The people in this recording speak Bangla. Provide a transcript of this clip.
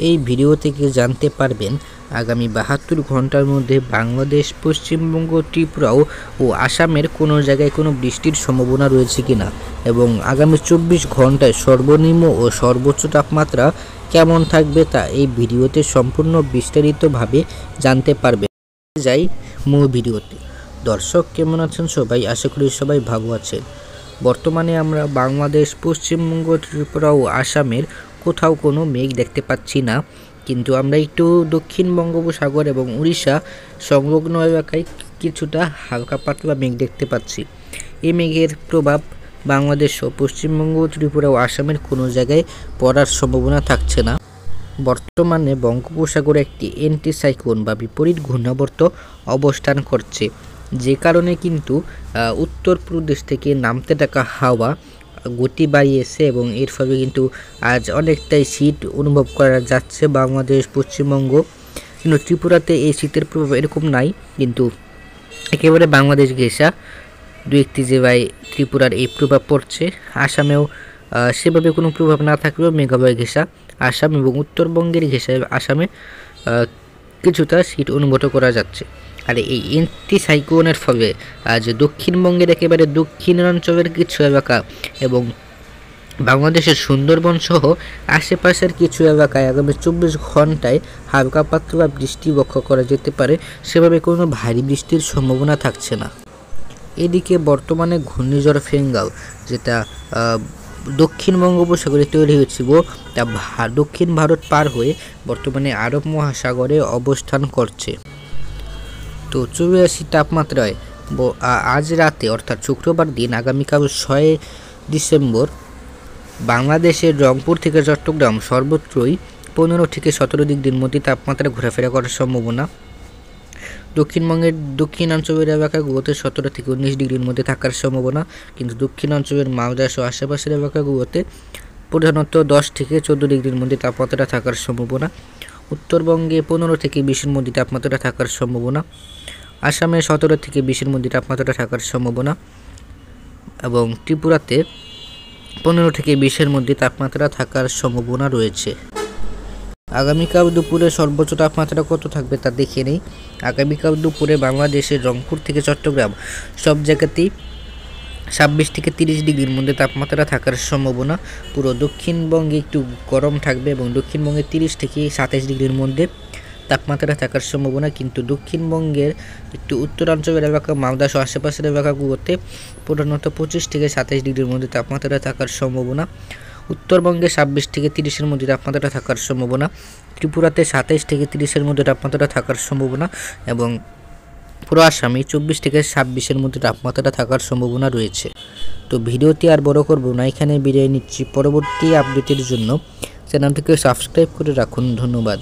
এই ভিডিও থেকে জানতে পারবেন আগামী ৭২ ঘন্টার মধ্যে বাংলাদেশ, পশ্চিমবঙ্গ, ত্রিপুরা ও আসামের কোনো জায়গায় কোনো বৃষ্টির সম্ভাবনা রয়েছে কিনা এবং আগামী ২৪ ঘন্টায় সর্বনিম্ন ও সর্বোচ্চ তাপমাত্রা কেমন থাকবে তা এই ভিডিওতে সম্পূর্ণ বিস্তারিতভাবে জানতে পারবেন। যাই মূল ভিডিওতে। দর্শক কেমন আছেন সবাই? আশা করি সবাই ভালো আছেন। বর্তমানে আমরা বাংলাদেশ, পশ্চিমবঙ্গ, ত্রিপুরা ও আসামের কোথাও কোনো মেঘ দেখতে পাচ্ছি না, কিন্তু আমরা একটু দক্ষিণ বঙ্গোপসাগর এবং উড়িষ্যা সংলগ্ন এলাকায় কিছুটা হালকা পাতলা মেঘ দেখতে পাচ্ছি। এই মেঘের প্রভাব বাংলাদেশ ও পশ্চিমবঙ্গ, ত্রিপুরা ও আসামের কোনো জায়গায় পড়ার সম্ভাবনা থাকছে না। বর্তমানে বঙ্গোপসাগরে একটি অ্যান্টিসাইক্লোন বা বিপরীত ঘূর্ণাবর্ত অবস্থান করছে, যে কারণে কিন্তু উত্তর প্রদেশ থেকে নামতে থাকা হাওয়া গতি বাড়িয়েছে এবং এর ফলে কিন্তু আজ অনেকটাই শীত অনুভব করা যাচ্ছে বাংলাদেশ, পশ্চিমবঙ্গ। কিন্তু ত্রিপুরাতে এই শীতের প্রভাব এরকম নাই, কিন্তু একেবারে বাংলাদেশ ঘেঁষা দু একটি জেলায় ত্রিপুরার এই প্রভাব পড়ছে। আসামেও সেভাবে কোনো প্রভাব না থাকলেও মেঘালয় ঘেঁষা আসাম এবং উত্তরবঙ্গের ঘেঁষা আসামে কিছুটা শীত অনুভূত করা যাচ্ছে। আর এই অ্যান্টিসাইক্লোনের ফলে আজ দক্ষিণবঙ্গের একেবারে দক্ষিণাঞ্চলের কিছু এলাকা এবং বাংলাদেশের সুন্দরবন সহ আশেপাশের কিছু এলাকায় আগামী ২৪ ঘন্টায় হালকা পাতলা বৃষ্টি লক্ষ্য করা যেতে পারে। সেভাবে কোনো ভারী বৃষ্টির সম্ভাবনা থাকছে না। এদিকে বর্তমানে ঘূর্ণিঝড় ফেঙ্গাল, যেটা দক্ষিণ বঙ্গোপসাগরে তৈরি হয়েছিল, তা দক্ষিণ ভারত পার হয়ে বর্তমানে আরব মহাসাগরে অবস্থান করছে। তো ৮৪ তাপমাত্রায় আজ রাতে অর্থাৎ শুক্রবার দিন আগামীকাল ৬ ডিসেম্বর বাংলাদেশের রংপুর থেকে চট্টগ্রাম সর্বত্রই ১৫ থেকে ১৭ ডিগ্রির মধ্যে তাপমাত্রা ঘোরাফেরা করার সম্ভাবনা। দক্ষিণবঙ্গের দক্ষিণাঞ্চলের এলাকাগুলোতে ১৭ থেকে ১৯ ডিগ্রির মধ্যে থাকার সম্ভাবনা, কিন্তু দক্ষিণাঞ্চলের মালদা সহ আশেপাশের এলাকাগুলোতে প্রধানত ১০ থেকে ১৪ ডিগ্রির মধ্যে তাপমাত্রা থাকার সম্ভাবনা। উত্তরবঙ্গে ১৫ থেকে ২০-এর মধ্যে তাপমাত্রা থাকার সম্ভাবনা। আসামে ১৭ থেকে ২০-এর মধ্যে তাপমাত্রা থাকার সম্ভাবনা এবং ত্রিপুরাতে ১৫ থেকে ২০-এর মধ্যে তাপমাত্রা থাকার সম্ভাবনা রয়েছে। আগামীকাল দুপুরে সর্বোচ্চ তাপমাত্রা কত থাকবে তা দেখে নেই। আগামীকাল দুপুরে বাংলাদেশের রংপুর থেকে চট্টগ্রাম সব জায়গাতেই ২৬ থেকে ৩০ ডিগ্রির মধ্যে তাপমাত্রা থাকার সম্ভাবনা। পুরো দক্ষিণবঙ্গে একটু গরম থাকবে এবং দক্ষিণবঙ্গে ৩০ থেকে ২৭ ডিগ্রির মধ্যে তাপমাত্রা থাকার সম্ভাবনা, কিন্তু দক্ষিণবঙ্গের একটু উত্তরাঞ্চলের এলাকা মালদা সহ আশেপাশের এলাকাগুলোতে প্রধানত ২৫ থেকে ২৭ ডিগ্রির মধ্যে তাপমাত্রা থাকার সম্ভাবনা। উত্তরবঙ্গে ২৬ থেকে ৩০-এর মধ্যে তাপমাত্রা থাকার সম্ভাবনা। ত্রিপুরাতে ২৭ থেকে ৩০-এর মধ্যে তাপমাত্রা থাকার সম্ভাবনা এবং পুরো আসামে ২৪ থেকে ২৬-এর মধ্যে তাপমাত্রা থাকার সম্ভাবনা রয়েছে। তো ভিডিওটি আর বড় করব না, এখানে বিদায় নিচ্ছি। পরবর্তী আপডেটের জন্য চ্যানেলটিকে সাবস্ক্রাইব করে রাখুন। ধন্যবাদ।